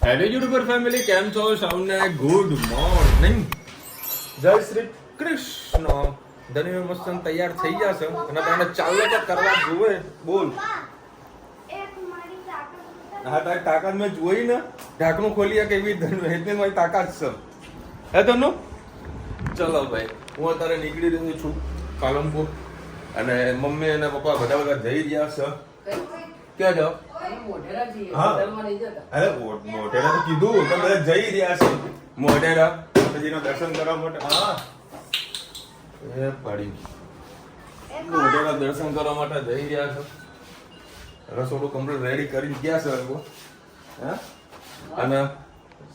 Hello YouTuber family, કેમ છો? સૌને ગુડ મોર્નિંગ. જય શ્રી કૃષ્ણ. ધની મસ્ત તૈયાર થઈ જશે અને તને ચાલો તો કરવા જોઈએ. બોલ. હા, તારી તાકાત મેં જોઈ ને. ઢાંકણું ખોલી કેવી હેતની મારી તાકાત છે. હે તનુ? ચલો ભાઈ, હું અત્યારે નીકળી રહ્યો છું પાલનપુર અને મમ્મી અને પપ્પા બધા જઈ રહ્યા છે. ક્યાં જાઓ? અરે મોઢેરા તો કીધું તો બધા જઈ રહ્યા છે મોઢેરા માતાજીના દર્શન કરવા માટે. હા એ પાડી મોઢેરા દર્શન કરવા માટે જઈ રહ્યા છે. રસોડું કમ્પ્લીટ રેડી કરી ગયા છે એમ કહું. હા, અને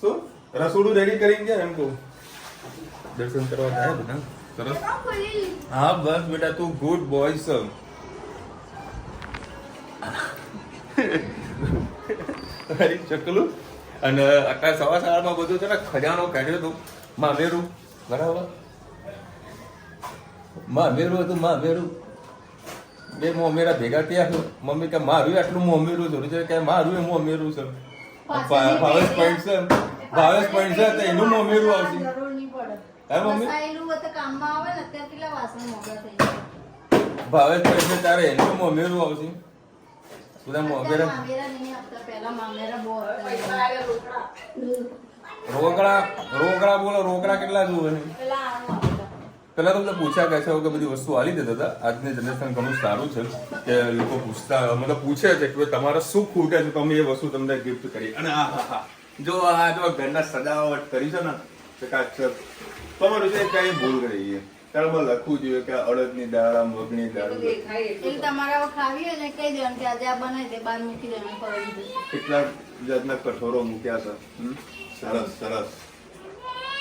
શું રસોડું રેડી કરી ગયા એમ કહું. દર્શન કરવા જાય બધા. સરસ. હા બસ બેટા, તું ગુડ બોય છે. ચકલું અને અત્યારે સવારમાં બધું છે ને ખજાનો કાઢ્યો હતો. મામેરું બરાબર, મામેરું હતું. મામેરું બે મોમેરા ભેગા થયા. મમ્મી કે મારું આટલું મોમેરું થોડું છે કે મારું એ મોમેરું છે. ભાવેશ પોઈન્ટ છે, ભાવેશ પોઈન્ટ છે તો એનું મોમેરું આવશે. હે મમ્મી? ભાવેશ પોઈન્ટ છે તારે એનું મોમેરું આવશે. રોકડા બોલો, રોકડા કેટલા જોવે? પેલા તો પૂછ્યા કે છે કે બધી વસ્તુ આલી દેતા હતા. આજની જનરેશન ઘણું સારું છે કે લોકો પૂછતા મતલબ પૂછે છે કે તમારે શું ખૂટે છે, તમે એ વસ્તુ તમને ગિફ્ટ કરી. અને જો આ જો ઘરના સજાવટ કરી છે ને તમારું છે કઈ ભૂલ કરી છે. તારમાં લખવું જોઈએ કે અડદની દાળ, મગની દાળ કેટલા જાતના કઠોરો મૂક્યા છે. સરસ સરસ.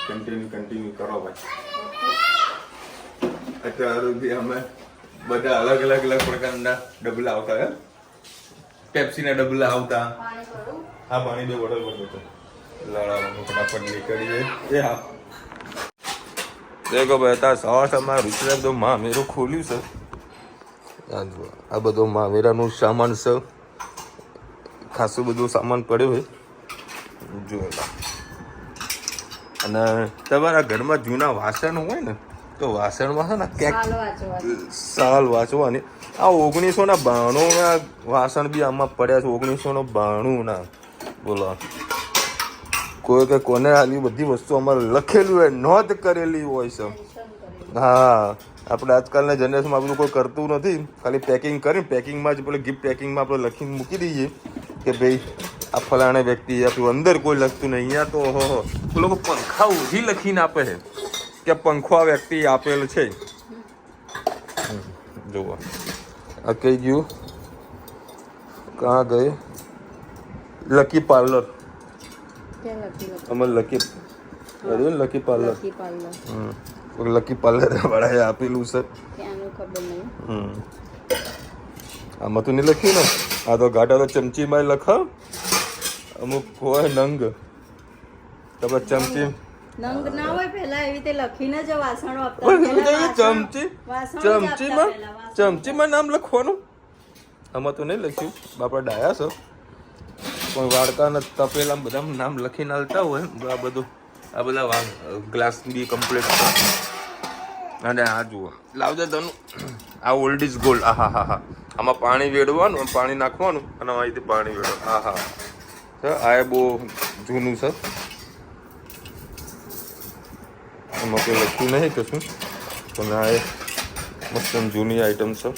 કન્ટિન્યુ કરો ભાઈ. અત્યારે બી અમે બધા અલગ પ્રકારના ડબલા આવતા. હે પેપ્સી ના ડબલા આવતા. હા, પાણી 2 બોટલ ભરતો લડાવાનું ફટાફટ નીકળીએ. એ હા દેખો ભાઈ, તાર સવારમાં રૂચિ બધું મામેરું ખોલ્યું છે. આ બધો મામેરાનું સામાન છે. ખાસું બધું સામાન પડ્યું હોય જોયેલા. અને તમારા ઘરમાં જૂના વાસણ હોય ને તો વાસણમાં છે ને ક્યાંક સાલ વાંચવાની. આ 1992 ના વાસણ બી આમાં પડ્યા છે. 1992 ના. બોલો કોઈ કે કોને આલી બધી વસ્તુ અમારે લખેલું હોય, નોંધ કરેલી હોય છે. હા, આપણે આજકાલના જનરેશનમાં બધું કોઈ કરતું નથી. ખાલી પેકિંગ કરીને પેકિંગમાં જ પેલું ગિફ્ટ પેકિંગમાં આપણે લખીને મૂકી દઈએ કે ભાઈ આ ફલાણા વ્યક્તિ આપ્યું. અંદર કોઈ લખતું નહીં. અહીંયા તો ઓહો લોકો પંખા ઉધી લખીને આપે છે કે પંખો આ વ્યક્તિ આપેલ છે. જુઓ આ કઈ ગયું, કાં ગઈ લકી પાર્લર. અમારે લકી પાર્લર, લકી પાર્લર વાળાએ આપેલું છે. આમાં તો નહીં લખ્યું ને. આ તો ગાડા તો ચમચીમાં લખ. અમુક હોય નંગ તો ચમચી ચમચીમાં નામ લખવાનું. આમાં તો નહીં લખ્યું. બાપા ડાયા છો પણ વાડકાના તપેલા બધા નામ લખીને આવતા હોય. આ બધા ગ્લાસ બી કમ્પ્લીટ. અને આ જુઓ લાવજે તનું. આ ઓલ્ડ ઇઝ ગોલ્ડ. હા. આમાં પાણી વેડવાનું, પાણી નાખવાનું અને અહીંથી પાણી વેડવાનું. હા આ એ બહુ જૂનું છે. એમાં કોઈ લખ્યું નહીં કશું પણ આ એ મસ્ત જૂની આઈટમ છે.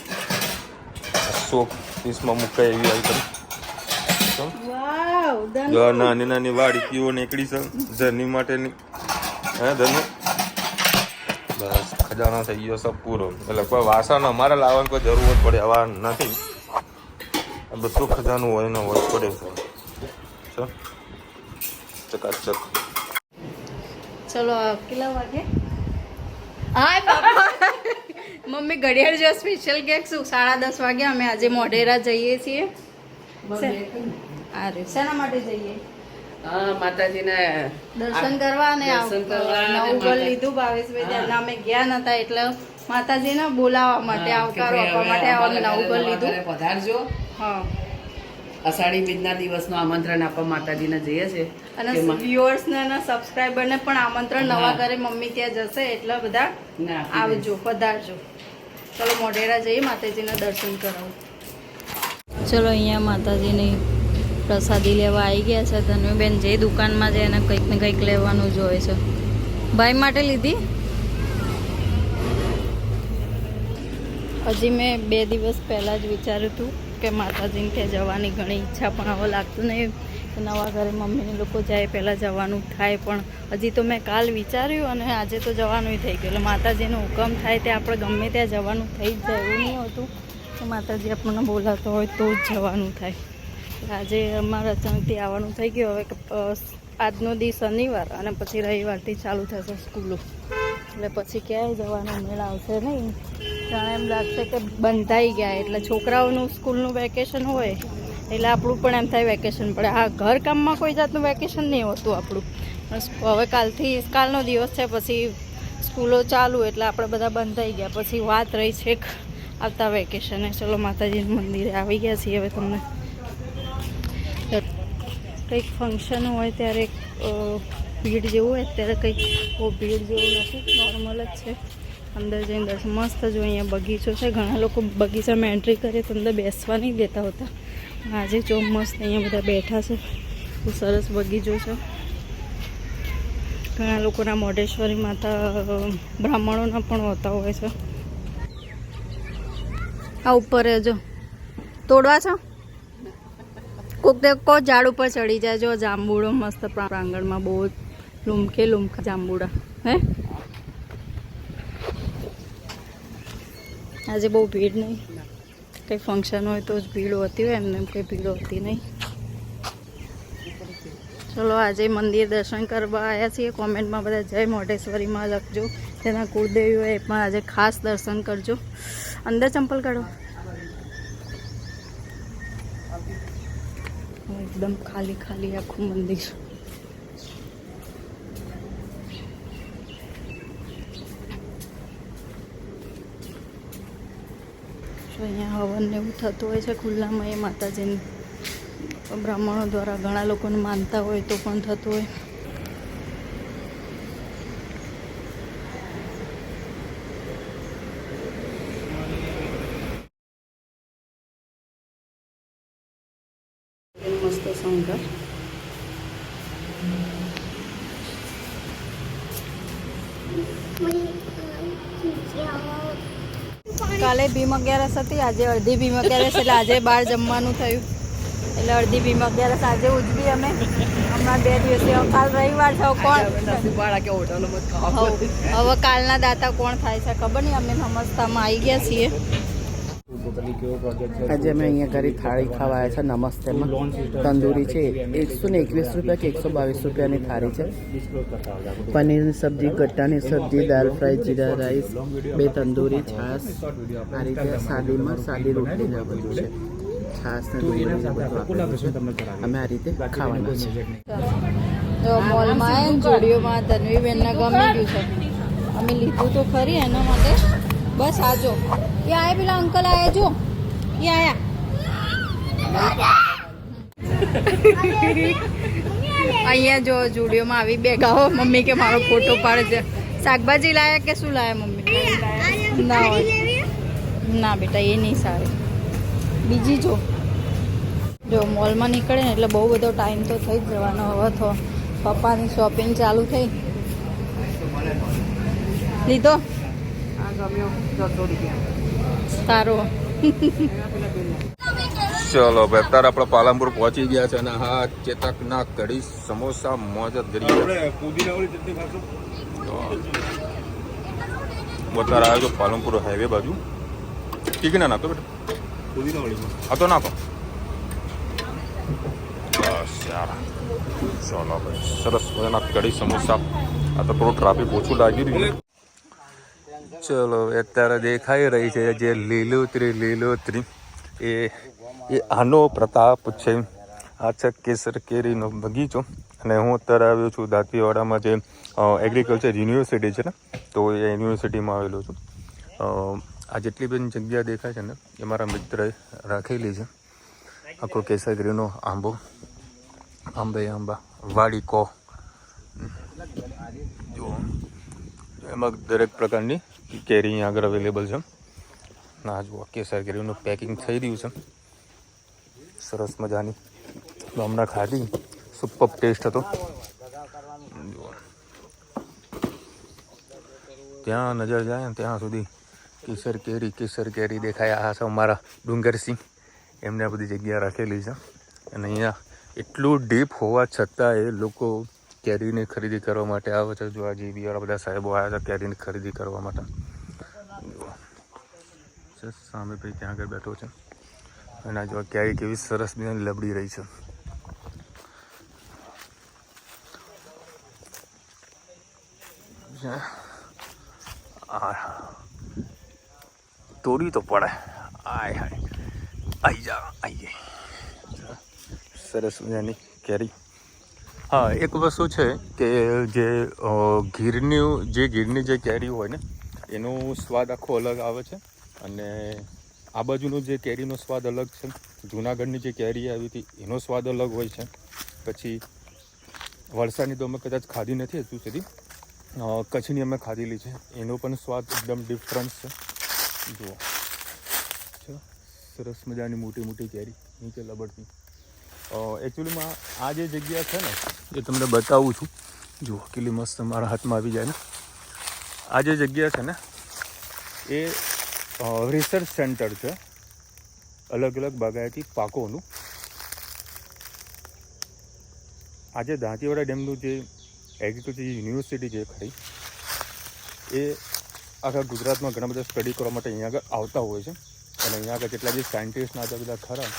100 પીસમાં મુકાય એવી આઈટમ. નાની વાડીકીઓ નીકળી છે જર્ની માટેની. હે ધનુ બસ ખજાનો થઈ ગયો સબ પૂરો. એટલે કોઈ વાસણ અમારે લાવવાની કોઈ જરૂર પડે આવા નથી. આ બધું ખજાનું હોય ને હોય પડે છે. ચકાચક. ચલો કેટલા વાગે? હાય બાપા. મમ્મી ઘડિયાળ જો સ્પેશિયલ કેક શું 10:30 વાગે અમે આજે મોઢેરા જઈએ છીએ. અરે શેના માટે જઈએ? માતાજીના દર્શન કરવા ને નવું ઘર લીધું ભાવેશભાઈ. ત્યાં અમે ગયા નતા એટલે માતાજીને બોલાવવા માટે, આવકાર આપવા માટે નવું ઘર લીધું. પધારજો. હા અષાઢી બીજના દિવસનું આમંત્રણ આપવા માતાજીને જઈએ છીએ અને તેમાં- વ્યુઅર્સને અને સબસ્ક્રાઈબરને પણ આમંત્રણ નવા હા. ઘરે મમ્મી ત્યાં જશે એટલે બધા ને આપી આવજો પધારજો. ચલો મોઢેરા જઈએ માતાજીના દર્શન કરાવું. ચલો અહીંયા માતાજીની પ્રસાદી લેવા આવી ગયા છે. ધનુબેન જે દુકાનમાં જાય એને કંઈક ને કંઈક લેવાનું જ હોય છે. ભાઈ માટે લીધી. હજી મેં 2 દિવસ પહેલાં જ વિચાર્યું હતું કે માતાજીને ત્યાં જવાની ઘણી ઈચ્છા, પણ હવે લાગતું નહીં કે નવા ઘરે મમ્મીને લોકો જાય પહેલાં જવાનું થાય. પણ હજી તો મેં કાલ વિચાર્યું અને આજે તો જવાનું થઈ ગયું. એટલે માતાજીનો હુકમ થાય તે આપણે ગમે ત્યાં જવાનું થઈ જ જાય. એવું નહીં હોતું કે માતાજી આપણને બોલાતો હોય તો જ જવાનું થાય. આજે અમારે અચાનકથી આવવાનું થઈ ગયું. હવે આજનો દિવસ શનિવાર અને પછી રવિવારથી ચાલુ થશે સ્કૂલો, એટલે પછી ક્યાંય જવાનો મેળ આવશે નહીં. જાણે એમ લાગશે કે બંધાઈ ગયા. એટલે છોકરાઓનું સ્કૂલનું વેકેશન હોય એટલે આપણું પણ એમ થાય વેકેશન પડે. હા, ઘર કામમાં કોઈ જાતનું વેકેશન નહીં હોતું આપણું. હવે કાલનો દિવસ છે, પછી સ્કૂલો ચાલુ એટલે આપણે બધા બંધાઈ ગયા. પછી વાત રહી છે આવતા વેકેશને. ચલો માતાજીના મંદિરે આવી ગયા છીએ. હવે તમને કંઈક ફંક્શન હોય ત્યારે ભીડ જેવું હોય, અત્યારે કંઈક બહુ ભીડ જેવું નથી, નોર્મલ જ છે. અંદર જઈને દર્શન મસ્ત જો અહીંયા બગીચો છે. ઘણા લોકો બગીચામાં એન્ટ્રી કરે તો અંદર બેસવા નહીં દેતા હોતા. આજે જો મસ્ત અહીંયા બધા બેઠા છે. બહુ સરસ બગીચો છે. ઘણા લોકોના મોઢેશ્વરી માતા બ્રાહ્મણોના પણ હોતા હોય છે. આ ઉપર જો તોડવા છો કોક ઝાડ ઉપર ચડી જાય. જો જાંબુડો મસ્ત પ્રાંગણમાં બહુ લૂમકે જાંબુડા. હે આજે બહુ ભીડ નહીં. કંઈ ફંક્શન હોય તો જ ભીડ હોતી હોય, એમને કંઈ ભીડ હોતી નહીં. ચલો આજે મંદિર દર્શન કરવા આવ્યા છીએ. કોમેન્ટમાં બધા જય મોઢેશ્વરીમાં લખજો. તેના કુળદેવી હોય એ પણ આજે ખાસ દર્શન કરજો. અંદર ચંપલ કાઢો. એકદમ ખાલી ખાલી આખું મંદિર. અહીંયા હવન ને એવું થતું હોય છે ખુલ્લામાં. એ માતાજીની બ્રાહ્મણો દ્વારા ઘણા લોકોને માનતા હોય તો પણ થતું હોય. મસ્ત શણગાર. કાલે ભીમ અગિયારસ હતી, આજે અડધી ભીમ અગિયારસ, એટલે આજે બહાર જમવાનું થયું. એટલે અડધી ભીમ અગિયારસ આજે ઉજવી અમે. હમણાં 2 દિવસથી કાલ રવિવાર છે. હવે કાલના દાતા કોણ થાય છે ખબર નહીં. અમે નમસ્તામાં આવી ગયા છીએ. આજે અમે અહીંયા ઘરે થાળી ખાવા આવ્યા છે. નમસ્તેમાં તંદૂરી છે 121 રૂપિયા કે 122 રૂપિયાની થાળી છે. પનીરની સબ્જી, ગટ્ટાની સબ્જી, દાલ ફ્રાય, જીરા રાઈસ, 2 તંદૂરી, છાશ, આ રીતે સાદીમાં સાદી રોટલી ને બધું છે. છાશ ને ડુંગળી બધું આપેલું છે. અમે આ રીતે ખાવાના છે. તો મોલમાં જોડીઓમાં ધનવીબેનને ગમી ગયું છે. અમે લીધું તો ખરી એના માટે. બસ આજો એ આયા, પેલા અંકલ આયા, જો એ આયા. અહીંયા જો જુડિયોમાં આવી બેગાઓ. મમ્મી કે મારો ફોટો પાડે છે. શાકભાજી લાયા કે શું લાયા મમ્મી? ના હોય ના બેટા, એ નહીં સારું. બીજી જો મોલમાં નીકળે ને એટલે બહુ બધો ટાઈમ તો થઈ જ જવાનો. હવે તો પપ્પાની શોપિંગ ચાલુ થઈ. લીધો સારું. ચલો ભાઈ, અત્યારે આપણે પાલનપુર પહોંચી ગયા છે અને હા ચેતકના કઢી સમોસા મોજ જ કરી અત્યારે આવ્યો છો પાલનપુર હાઈવે બાજુ. ઠીક ના નાખો બેટા, હા તો નાખો. બસ યાર, ચલો ભાઈ, સરસ મજાના કઢી સમોસા. આ તો થોડું ટ્રાફિક ઓછું લાગી રહ્યું. ચલો અત્યારે દેખાઈ રહી છે જે લીલોતરી એ આનો પ્રતાપ છે. આ છે કેસર કેરીનો બગીચો. અને હું અત્યારે આવ્યો છું દાંતીવાડામાં જે એગ્રીકલ્ચર યુનિવર્સિટી છે ને, તો એ યુનિવર્સિટીમાં આવેલો છું. આ જેટલી બધી જગ્યા દેખાય છે ને એ મારા મિત્રએ રાખેલી છે. આખો કેસરગીરીનો આંબો, આંબા વાડી કો જુઓ, એમાં દરેક પ્રકારની કેરી અહીંયા આગળ અવેલેબલ છે. ના જુઓ કેસરગીરીનું પેકિંગ થઈ રહ્યું છે સરસ મજાની. તો હમણાં ખાધી, સુપર ટેસ્ટ હતો. જુઓ ત્યાં નજર જાય ને ત્યાં સુધી કેસર કેરી દેખાય. આ છે અમારા ડુંગરસિંહ, એમને આ બધી જગ્યા રાખેલી છે. અને અહીંયા એટલું ડીપ હોવા છતાં એ લોકો કેરીની ખરીદી કરવા માટે આવે છે. જો આ જીબીવાળા બધા સાહેબો આવ્યા છે કેરીની ખરીદી કરવા માટે. સામે ભાઈ ત્યાં આગળ બેઠો છે અને જો કેરી કેવી સરસ બી લબડી રહી છે. તોડી તો પડે. આય હાય આઈ જા આઈએ સરસ મજાની કેરી. હા, એક વસ્તુ છે કે જે ગીરની જે કેરી હોય ને એનો સ્વાદ આખો અલગ આવે છે. અને આ બાજુનો જે કેરીનો સ્વાદ અલગ છે. જૂનાગઢની જે કેરી આવી હતી એનો સ્વાદ અલગ હોય છે. પછી વલસાડની તો અમે કદાચ ખાધી નથી હજુ સુધી, કચ્છની અમે ખાધેલી છે, એનો પણ સ્વાદ એકદમ ડિફરન્સ છે. જુઓ સરસ મજાની મોટી મોટી કેરી નીચે લબડતી. એકચ્યુઅલીમાં આ જે જગ્યા છે ને એ તમને બતાવું છું. જુઓ કેટલી મસ્ત મારા હાથમાં આવી જાય ને. આ જે જગ્યા છે ને એ રિસર્ચ સેન્ટર છે અલગ અલગ બાગાયતી પાકોનું. આજે દાંતીવાડા ડેમનું જે એગ્રીકલ્ચર યુનિવર્સિટી જે ખરી એ આખા ગુજરાતમાં ઘણા બધા સ્ટડી કરવા માટે અહીંયા આગળ આવતા હોય છે. અને અહીંયા આગળ જેટલા જે સાયન્ટિસ્ટના બધા ખરા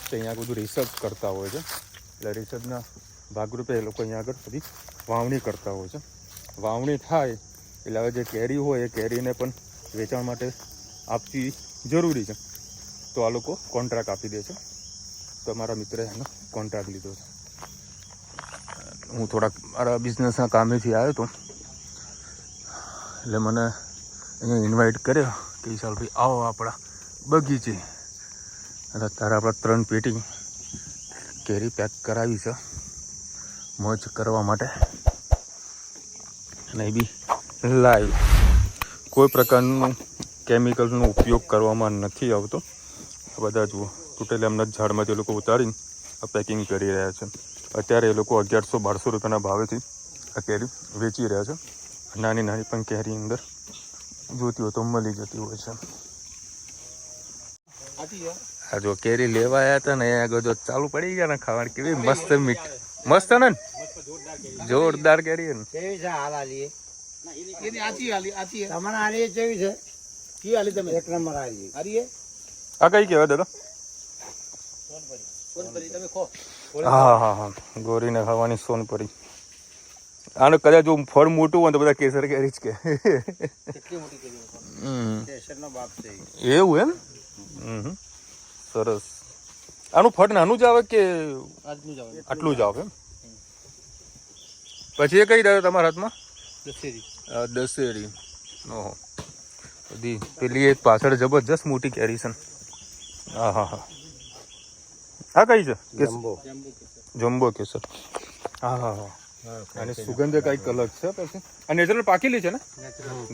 તે અહીંયા આગળ બધું રિસર્ચ કરતા હોય છે. એટલે રિસર્ચના ભાગરૂપે એ લોકો અહીંયા આગળ બધી વાવણી કરતા હોય છે. વાવણી થાય એટલે હવે જે કેરી હોય એ કેરીને પણ વેચાણ માટે આપવી જરૂરી છે. તો આ લોકો કોન્ટ્રાક્ટ આપી દે છે. તો મારા મિત્રએ એનો કોન્ટ્રાક્ટ લીધો છે. હું થોડાક મારા બિઝનેસના કામેથી આવ્યો હતો એટલે મને અહીંયા ઇન્વાઇટ કર્યો કે ચાલ ભાઈ આવો આપણા બગીચે. અને અત્યારે આપણે 3 પેટી કેરી પેક કરાવી છે મોજ કરવા માટે. અને એ બી લાઈવ, કોઈ પ્રકારનું કેમિકલનો ઉપયોગ કરવામાં નથી આવતો. આ બધા જુઓ તૂટેલા એમના ઝાડમાંથી એ લોકો ઉતારીને આ પેકિંગ કરી રહ્યા છે. અત્યારે એ લોકો 1100-1200 રૂપિયાના ભાવેથી આ કેરી વેચી રહ્યા છે. નાની નાની પણ કેરી અંદર જોતી હોય તો મળી જતી હોય છે. આ જો કેરી લેવા આવ્યા હતા ને એ આગળ જો ચાલુ પડી ગયા ને ખાવાની, કેવી મસ્ત મસ્ત ને જોરદાર કેરી ને. આ કઈ કહેવાય દાદા? હા હા હા, ગોરીને ખાવાની સોનપરી. આનું કદાચ જો ફળ મોટું હોય તો બધા કેસર કેરી જ કે. એવું એમ? સરસ. આનું ફળ નાનું જ આવે કે આટલું જ આવે? પછી એ કઈ દાદા તમારા હાથમાં? દશેરી. ઓહો, બધી પેલી એક પાછળ જબરજસ્ત મોટી કેરી છે. હા હા હા. આ કઈ છે? જમ્બો કેસર. હા હા હા. અને સુગંધ કઈક અલગ છે. પછી આ નેચરલ પાકેલી છે ને?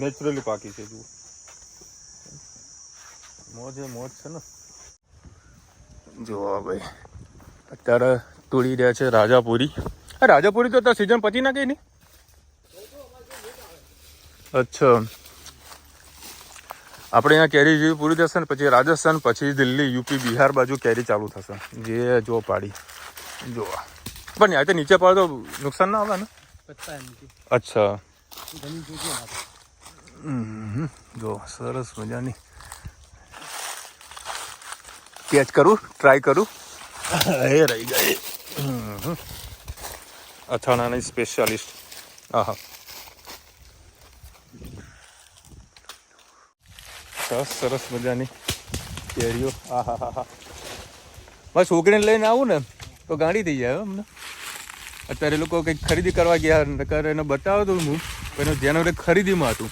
નેચરલી પાકી છે. જુઓ મોજ છે ને. જુઓ ભાઈ અત્યારે તોડી રહ્યા છે રાજાપુરી. આ રાજાપુરી તો અત્યારે સિઝન પતી ના ગઈ ને? અચ્છા, આપણે અહીંયા કેરી જેવી પૂરી થશે ને પછી રાજસ્થાન, પછી દિલ્હી, યુપી, બિહાર બાજુ કેરી ચાલુ થશે. જે જો પાડી જો પણ યાર નીચે પાડે તો નુકસાન ના આવે ને? અચ્છા, જો સરસ મજાની કેચ કરું, ટ્રાય કરું. એ રહી ગઈ અથાણાની સ્પેશિયાલિસ્ટ. હા હા, સરસ મજાની કેરીઓ. હા હા હા હા. બસ છોકરીને લઈને આવું ને તો ગાડી થઈ જાય અમને. અત્યારે લોકો કંઈક ખરીદી કરવા ગયા, નકર એને બતાવો તો હું એનું જેનો ખરીદીમાં હતું.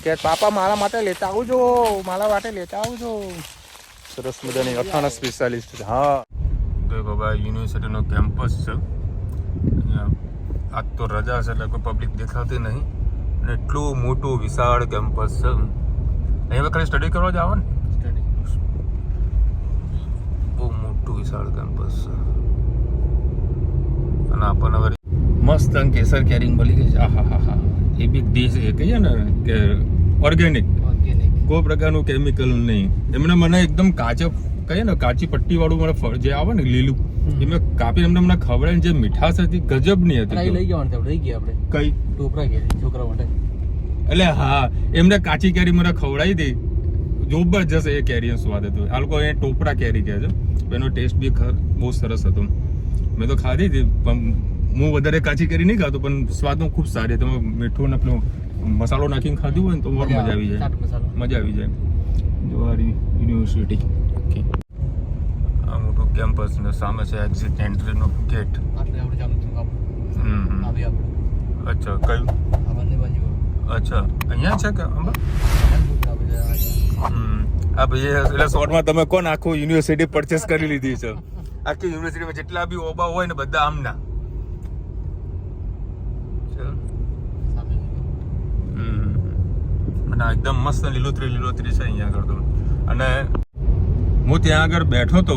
કે પાપા મારા માટે લેતા આવજો, મારા માટે લેતા આવજો. સરસ મજાની અથાણા સ્પેશિયાલિસ્ટ છે. હા દેખો ભાઈ યુનિવર્સિટીનો કેમ્પસ છે. અહીંયા આજ તો રજા છે એટલે કોઈ પબ્લિક દેખાતી નહીં અને એટલું મોટું વિશાળ કેમ્પસ છે. અહીંયા ખાલી સ્ટડી કરવા જ આવે ને. બહુ મોટું વિશાળ કેમ્પસ છે અને આપણને હવે મસ્ત કેસર કેરી મળી ગઈ છે. હા હા હા એ બી દેશ એ કહીએ ને કે ઓર્ગેનિક કોઈ પ્રકારનું કેમિકલ નહીં. એમને મને એકદમ કાચા કહીએ ને કાચી પટ્ટી વાળું મને ફળ જે આવે ને લીલું એ મેં કાપી એમને મને ખવડાવીને જે મીઠાશ હતી ગજબની હતી. લઈ ગયા આપણે કઈ ટોપરા કેરી છોકરા માટે. એટલે હા એમને કાચી કેરી મને ખવડાવી હતી. જબરજસ્ત એ કેરીનો સ્વાદ હતો. આ લોકો એ ટોપરા કેરી કહે છે. એનો ટેસ્ટ બી બહુ સરસ હતો. મેં તો ખાધી હતી પણ હું વધારે કાચી કેરી નહીં ખાતો પણ સ્વાદમાં ખૂબ સારી હતી. તમે મીઠું ને પેલો મસાલો નાખીને ખાધું હોય ને તો મજા આવી જાય. મજા આવી જાય. જવાહરી યુનિવર્સિટી. ઓકે આ મોટું કેમ્પસ ને સામે છે એક્ઝિટ એન્ટ્રીનો ગેટ. અચ્છા કયું? અચ્છા અહીંયા છે કે આ ભાઈ એટલે શોર્ટમાં તમે કોણ આખું યુનિવર્સિટી પરચેસ કરી લીધી છે? આખી યુનિવર્સિટીમાં જેટલા બી ઓબા હોય ને બધા આમના. અને એકદમ મસ્ત લીલોતરી છે અહીંયા આગળ તો. અને હું ત્યાં આગળ બેઠો તો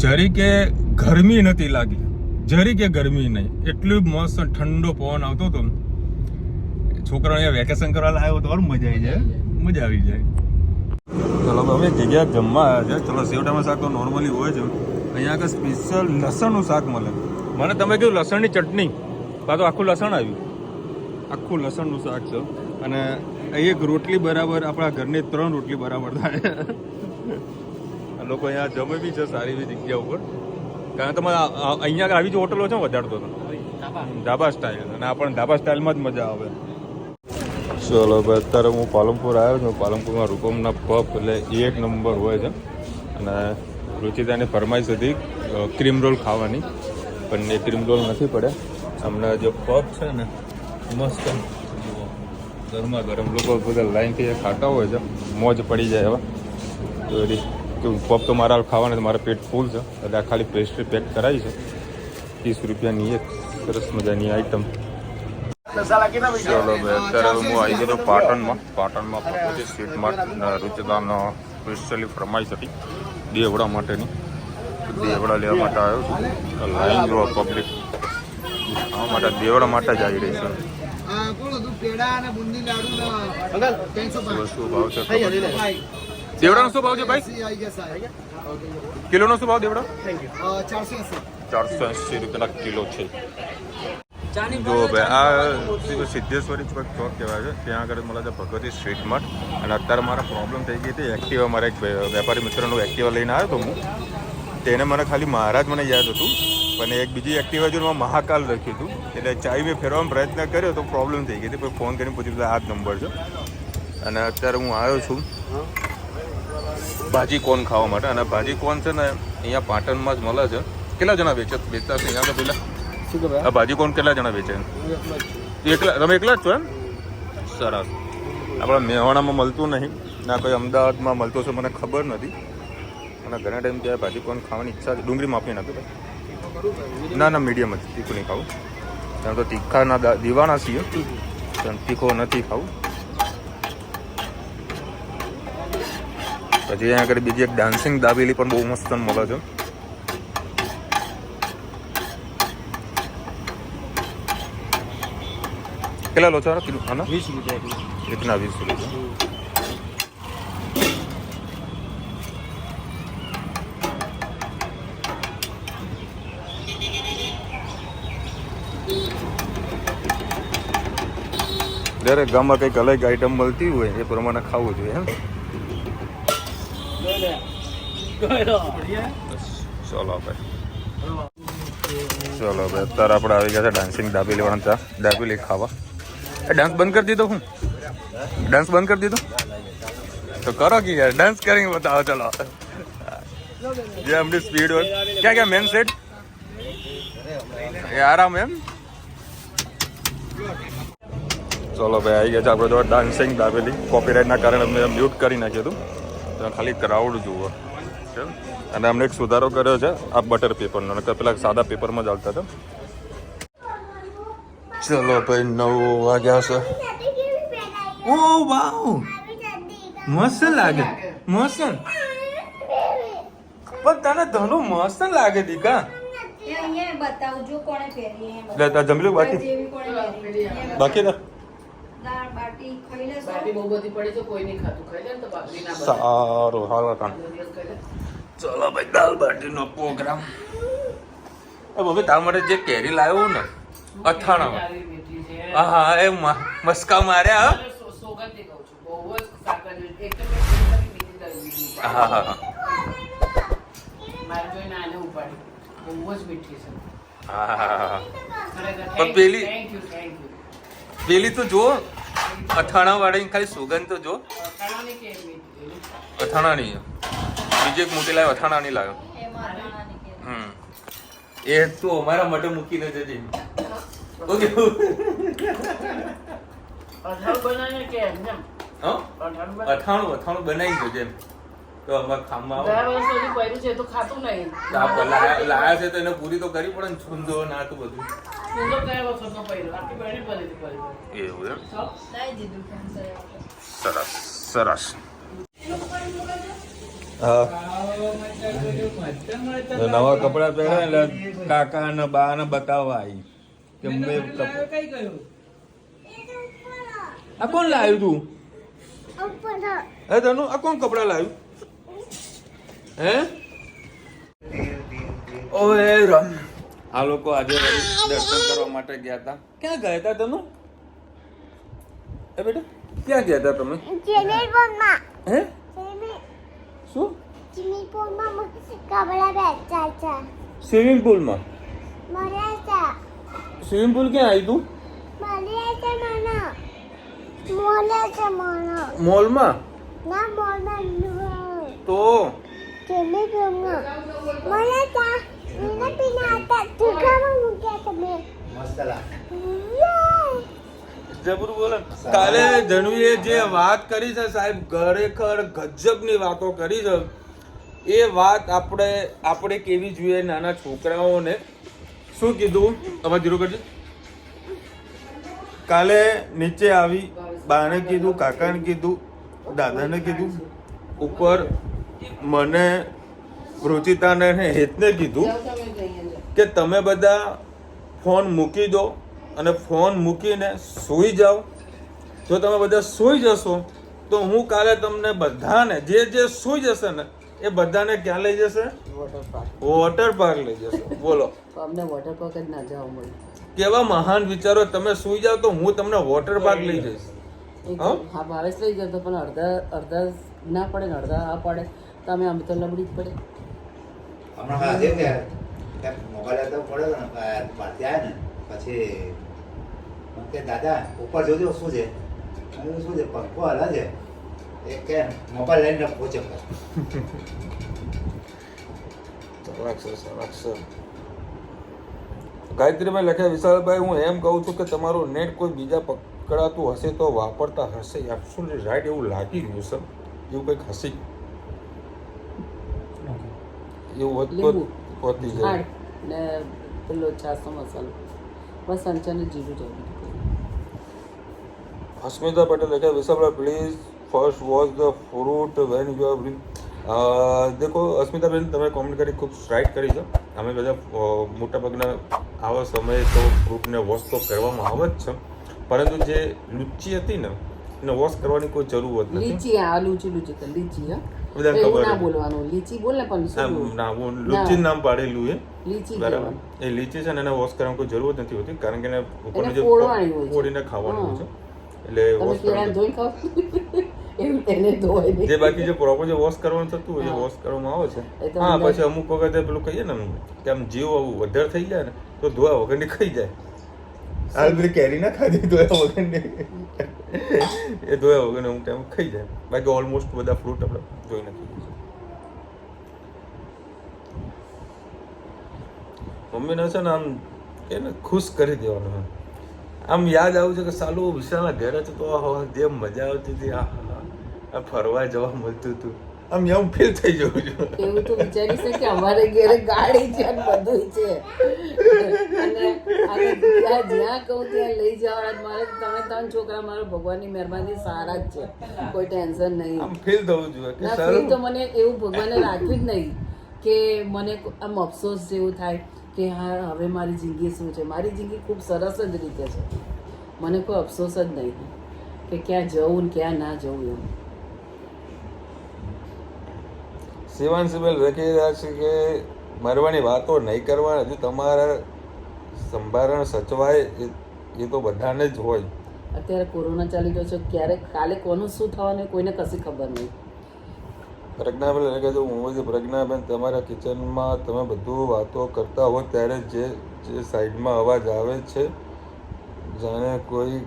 જરી કે ગરમી નથી લાગી. જરી કે ગરમી નહીં. એટલું મસ્ત ઠંડો પવન આવતો હતો. છોકરાઓ અહીંયા વેકેશન કરવા લાવ્યો તો મજા આવી જાય. મજા આવી જાય. ચલો અમે જગ્યા જમવા આવ્યા છે. ચલો સેવટામાં શાક તો નોર્મલી હોય છે. અહીંયા આગળ સ્પેશિયલ લસણનું શાક મળે. મને તમે કહ્યું લસણની ચટણી તો આખું લસણ આવ્યું. આખું લસણનું શાક છે. અને એક રોટલી બરાબર આપણા ઘરની 3 રોટલી બરાબર થાય. લોકો અહીંયા જમે બી છે સારી એવી જગ્યા ઉપર. કારણ કે તમે અહીંયા આવી જ હોટલો છે વધારતો હતો ધાબા સ્ટાઇલ. અને આપણને ધાબા સ્ટાઇલમાં જ મજા આવે. ચલો ભાઈ અત્યારે હું પાલનપુર આવ્યો છું. પાલનપુરમાં રૂપમના પફ એટલે 1 નંબર હોય છે. અને રુચિતાની ફરમાઈશ હતી ક્રીમ રોલ ખાવાની પણ એ ક્રીમ રોલ નથી પડ્યા. અમને જે પફ છે ને મસ્ત ગરમા ગરમ લોકો બધા લાઈનથી ખાતા હોય છે. મોજ પડી જાય હવે. તો એ પફ તો મારા ખાવાના મારા પેટ ફૂલ છે એટલે આ ખાલી પેસ્ટ્રી પેક કરાવી છે. 30 રૂપિયાની એક સરસ મજાની આઈટમ. ચલો ભાઈ અત્યારે હું આવી ગયો પાટણમાં પકોડી સ્વીટ માર્ટ. રુચિતાનો સ્પેશિયલી ફરમાઈશ હતી દેવડા માટેની. દેવડા લેવા માટે આવ્યો છું. લાઈન જોવા પબ્લિક ખાવા માટે દેવડા માટે જ આવી રહી છે. શું ભાવ છે દેવડાનો? શું ભાવ છે ભાઈ? કિલોનો શું ભાવ દેવડા? 480 રૂપિયાના કિલો છે. જો ભાઈ આ સિદ્ધેશ્વરી ચોક કહેવાય છે. ત્યાં આગળ મળે છે ભગવતી સ્ટ્રીટ માર્ટ. અને અત્યારે મારા પ્રોબ્લેમ થઈ ગઈ હતી એક્ટિવા. મારા એક વેપારી મિત્રનું એક્ટિવા લઈને આવ્યો હતો હું. તેને મને ખાલી મહારાજ મને યાદ હતું પણ એક બીજી એક્ટિવા જોડે મહાકાલ લખ્યું હતું. એટલે ચાવી મેં ફેરવાનો પ્રયત્ન કર્યો તો પ્રોબ્લેમ થઈ ગઈ હતી. પછી ફોન કરીને પૂછ્યું આ જ નંબર છે. અને અત્યારે હું આવ્યો છું ભાજી કોન ખાવા માટે. અને ભાજી કોન છે ને અહીંયા પાટણમાં જ મળે છે. કેટલા જણા વેચતા છે અહીંયા તો પેલા? આ ભાજી કોણ કેટલા જણા વેચે? એકલા? તમે એકલા જ છો એમ? સરસ. આપણા મેવાડામાં મળતું નહીં ના કોઈ અમદાવાદમાં મળતું છે મને ખબર નથી. અને ઘણા ટાઈમ ત્યાં ભાજી કોણ ખાવાની ઈચ્છા છે. ડુંગળી માફી નાખી ભાઈ? ના મીડિયમ જ. તીખું નહીં ખાવું. તમે તો તીખાના દીવાના છીએ પણ તીખો નથી ખાવું. પછી અહીંયા આગળ બીજી એક ડાન્સિંગ દાબેલી પણ બહુ મસ્ત મળે છે. કેટલા લો છો? 20 રૂપિયા. कितना 20 रुपये? દરેક ગામમાં કંઈક અલગ આઈટમ મળતી હોય એ પ્રમાણે ખાવું જોઈએ. ચલો ભાઈ. અત્યારે આપણે આવી ગયા છે ડાન્સિંગ દાબેલી વાળા દાબેલી ખાવા. ડાન્સ બંધ કરી દીધો? હું ડાન્સ બંધ કરી દીધો તો કરો કે યાર ડાન્સ કરીને બતાવો. ચલો જે આપણી સ્પીડ હોય. ક્યાં ક્યાં મેન સેટ આરામ એમ. ચલો ભાઈ આવી ગયા છે આપણે જો ડાન્સિંગ દાબેલી. કોપીરાઇટના કારણે મેં મ્યુટ કરી નાખ્યું હતું. તો ખાલી ક્રાઉડ જુઓ. છે અને અમને એક સુધારો કર્યો છે આ બટર પેપરનો, નકર પેલા સાદા પેપરમાં જ આવતા હતા. ચલો ભાઈ 9 વાગ્યા છે. ઓ વાવ મસ્ત લાગે, મસ્ત. પણ તને ધનું મસ્ત લાગે દીકા. બતાવજો કોણે પહેરી. લે તા જમલું બાકી બાકી ના દાળ બાટી ખાઈ લેશો. બાટી બહુ બધી પડી છે, કોઈ નહીં ખાતું. ખાઈ લે ને તો બાકી ના બને. સારું હાલ કાન. ચલો ભાઈ દાળ બાટીનો પ્રોગ્રામ. હવે તાર માટે જે કેરી લાવ્યો ને અથાણા, હા હા એ મસ્કા માર્યા. સોગંદી કહું છું, બહુ જ સાકર એક તો હા હા હા મારે જોઈને આને ઉપાડી, બહુ જ મીઠી છે. હા હા. ખરેખર પણ પેલી થેન્ક યુ. પેલી તો જો અથાણા વાળી ખાલી સુગંધ તો જો. ખાવાની કેમ મીઠી? અથાણા નહીં, બીજી એક મોટી લાવ્યો, અથાણા નહીં લાવ્યો. એ તું અમારા માટે મૂકીને જજે. ઓકે અઢાર બનાવીને કે એમ ને? હા અઢાર અથાણું બનાવી જજે એમ. તો અમારે ખાવામાં ગયા વર્ષ સુધી પહેર્યું છે તો ખાતું નહીં. લાયા છે તો એને પૂરી તો કરવી પડે ને, છૂંદો ના તો બધું. હું તો ગયા વર્ષનો પહેર્યું, આખી બહેરી બની હતી પહેરી. એવું એમ. લાવી દીધું કેન્સર. સરસ સરસ. હા નવા કપડા પહેરે એટલે કાકા ને બા ને બતાવવા આવી કે મેં આ કોણ લાવ્યું તું? હે તનુ આ કોણ કપડા લાવ્યું? હે ઓએ રામ. આ લોકો આજે દર્શન કરવા માટે ગયા હતા. ક્યાં ગયા હતા તનુ? એ બેટા ક્યાં ગયા હતા તમે? હે શું? સ્વિમિંગ પુલમાં? સ્વિમિંગ પુલ ક્યાં આવી તું? મોલમાં? તો જબરું બોલે. કાલે જનવીએ જે વાત કરી છે સાહેબ, ખરેખર ગજબની વાતો કરી છે. એ વાત આપણે કેવી જોઈએ નાના છોકરાઓને. શું કીધું તમારે જીરો કરજે. કાલે નીચે આવી બાને કીધું, કાકાને કીધું, દાદાને કીધું, ઉપર મને રુચિતાને હેતને કીધું કે તમે બધા ફોન મૂકી દો અને ફોન મૂકીને સૂઈ જાઓ. જો તમે બધા સૂઈ જશો તો હું કાલે તમને બધાને જે સૂઈ જશે ને એ બધાને ક્યાં લઈ જશે? વોટર પાર્ક લઈ જશે. બોલો અમને વોટર પાર્ક જ ના જવા મળે. કેવા મહાન વિચારો. તમે સૂઈ જાઓ તો હું તમને વોટર પાર્ક લઈ જઈશ. હા ભાવેશ લઈ જતો, પણ અડધા ના પડે ને અડધા આ પડે તો અમે તો લબડી જ પડે. હમણાં આજે કે મોબાઈલ તો પડ્યો ને બહારથી આવ્યા ને પછી કે દાદા ઉપર જોજો શું છે? શું છે? પંખો હાલા છે. એ કે મોબાઈલ લઈને પહોંચે. ગાયત્રીભાઈ લખ્યા, વિશાલભાઈ હું એમ કહું છું કે તમારું નેટ કોઈ બીજા પકડાતું હશે તો વાપરતા હશે. એબ્સોલ્યુટલી રાઈટ, એવું લાગી રહ્યું છે. એવું કંઈક હશે, એવું વધતું પહોંચી જાય ને પેલો છાસનો મસાલો બસ સંચાને જીરું જરૂર. હસ્મિતા પટેલ લખ્યા, વિશાલભાઈ please first watch the fruit when you are દેખો અસ્મિતાબેન, તમે કોમેન્ટ કરી ખૂબ સ્ટ્રાઇક કરી છે. અમે બધા મોટાભાગના આવા સમયે તો ફ્રૂટને વોશ તો કરવામાં આવે જ છે, પરંતુ જે લીચી હતી ને એને વોશ કરવાની કોઈ જરૂર જ નથી. લીચી આ લૂચી લીચી હા બધા એવું ખબર ના બોલવાનું. લીચી બોલ ને પણ શું ના હું લીચી નામ પાડેલું એ લીચી બરાબર. એ લીચી છે ને એને વોશ કરવાની કોઈ જરૂર જ નથી હોતી, કારણ કે એને ઉપરનું જે ફોડવાની હોય છે. ફોડીને ખાવાનું હોય છે, એટલે તમે વોશ કેળા કરવાનું. ધોઈ ખાવ એવું એને ધોઈ નહીં. જે બાકી જે પ્રોપર જે વોશ કરવાનું થતું હોય એ વોશ કરવામાં આવે છે. એ તો હા અંદર- પછી અમુક વખતે પેલું કહીએ ને કે આમ જીવ વધારે થઈ જાય ને તો ધોયા વગરની ખાઈ જાય. આ બધી કેરી ના ખાધી ધોયા વગરની, એ ધોયા વગર અમુક ટાઈમ ખાઈ જાય. બાકી ઓલમોસ્ટ બધા ફ્રૂટ આપણે જોઈ નાખીએ છીએ. મમ્મીને છે ને આમ કે ને ખુશ કરી દેવાનું. આમ યાદ આવ્યું છે કે સાલું વિશાલના ઘરે છે તો જે મજા આવતી હતી, આ ફરવા જવા મળતું હતું. આમ યમ ફીલ થઈ જવું છું. એવું તો વિચારી છે કે અમારે ઘરે ગાડી છે અને બધું છે અને જ્યાં કહું ત્યાં લઈ જવાના. મારે તમે 3 છોકરા મારો ભગવાનની મહેરબાની સારા જ છે, કોઈ ટેન્શન નહીં. આમ ફીલ થવું જોઈએ કે ના સારું. ફીલ તો મને એવું ભગવાને રાખ્યું જ નહીં કે મને આમ અફસોસ જેવું થાય કે હા હવે મારી જિંદગી શું છે. મારી જિંદગી ખૂબ સરસ જ રીતે છે, મને કોઈ અફસોસ જ નહીં કે ક્યાં જવું ને ક્યાં ના જવું એમ. શિવાંશબેન લખી રહ્યા છે કે મરવાની વાતો નહીં કરવાની, હજુ તમારા સંભારણ સચવાય એ તો બધાને જ હોય. અત્યારે કોરોના ચાલી રહ્યો છે, ક્યારેક કાલે કોનું શું થવાનું કોઈને કશી ખબર નહીં. પ્રજ્ઞાબેન લખે છે હું પ્રજ્ઞાબેન તમારા કિચનમાં તમે બધું વાતો કરતા હો ત્યારે જે સાઈડમાં અવાજ આવે છે જાણે કોઈ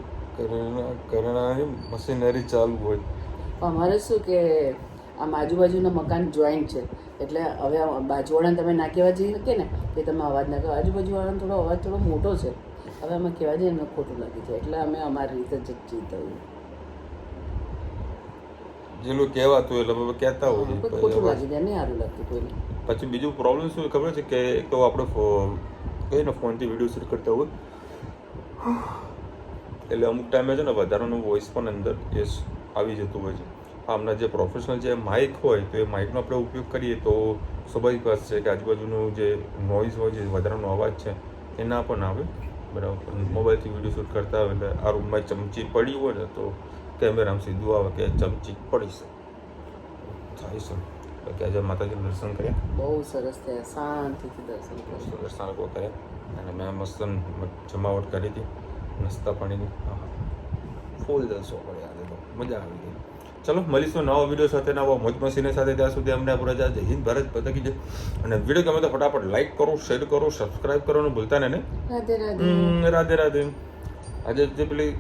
કરણાની મશીનરી ચાલુ હોય. અમારે શું કે આમ આજુબાજુના મકાન જોઈન્ટ છે એટલે હવે બાજુવાળાને તમે ના કહેવા જઈ શકે ને કે તમે અવાજ ના કરો. આજુબાજુવાળાનો થોડો અવાજ થોડો મોટો છે, હવે અમે કહેવા જઈએ એમને ખોટું લાગી જાય એટલે અમે અમારી રીતે જ જીવતા હોઈએ. જેટલું કહેવાતું એટલે અમે કહેતા હોઈએ. ખોટું લાગી જાય, નહીં સારું લાગતું કોઈને. પછી બીજું પ્રોબ્લેમ શું ખબર છે કે એક તો આપણે કહીએ ને ફોનથી વિડીયો શૂટ કરતા હોય એટલે અમુક ટાઈમે છે ને વધારાનો વોઇસ પણ અંદર એ આવી જતું હોય છે. આમના જે પ્રોફેશનલ જે માઇક હોય તો એ માઇકનો આપણે ઉપયોગ કરીએ તો સ્વાભાવિક વાત છે કે આજુબાજુનું જે નોઇઝ હોય છે વધારાનો અવાજ છે એ ના પણ આવે બરાબર. મોબાઈલથી વિડીયો શૂટ કરતા હોય એટલે આ રૂમમાં ચમચી પડી હોય ને તો કેમેરામાં સીધું આવે કે ચમચી પડી છે થાય છે. કે આજે માતાજીનું દર્શન કર્યા, બહુ સરસ થયા, શાંતિથી દર્શન કર્યા. દર્શન કર્યા અને મેં મસ્ત જમાવટ કરી હતી નાસ્તા પાણીની. ફૂલ જલસો કર્યા આજે તો મજા આવી ગઈ. ચલો મળીશું નવા વિડીયો સાથે, નવા મોજ મસ્તીની સાથે. ત્યાં સુધી અમને આપણે જય હિન્દ ભારત પતકી છે. અને વિડીયો ગમે તો ફટાફટ લાઈક કરો, શેર કરો, સબસ્ક્રાઈબ કરવાનું ભૂલતા ને. રાધે રાધે. રાધે રાધે. આજે જે પેલી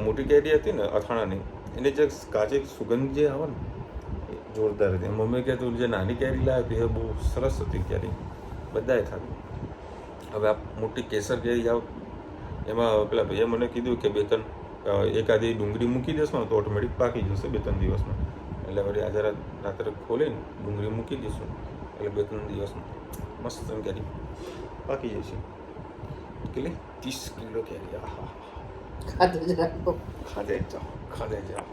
મોટી કેરી હતી ને અથાણાની એની જે કાચી સુગંધ જે આવે ને એ જોરદાર હતી. મમ્મી કે તું જે નાની કેરી લાવી હતી એ બહુ સરસ હતી કેરી, બધાએ ખાધી. હવે આ મોટી કેસર કેરી આવ એમાં પેલા ભાઈએ મને કીધું કે 2-3 એકાદી ડુંગળી મૂકી દેશો ને તો ઓટોમેટિક પાકી જશે 2-3 દિવસમાં. એટલે વળી આજે રાત્રે ખોલીને ડુંગળી મૂકી દઈશું એટલે 2-3 દિવસમાં મસ્ત કેરી પાકી જશે. કેટલી 30 કિલો કેરી. આહા ખાધું જ રાખો. ખાધે જાઓ.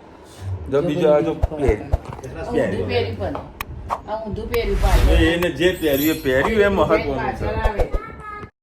જો બીજો આ જો ઊંધું પહેરી પણ આ ઊંધું પહેરી પાછળ એને જે પહેર્યું એ મહત્વનું છે. આવે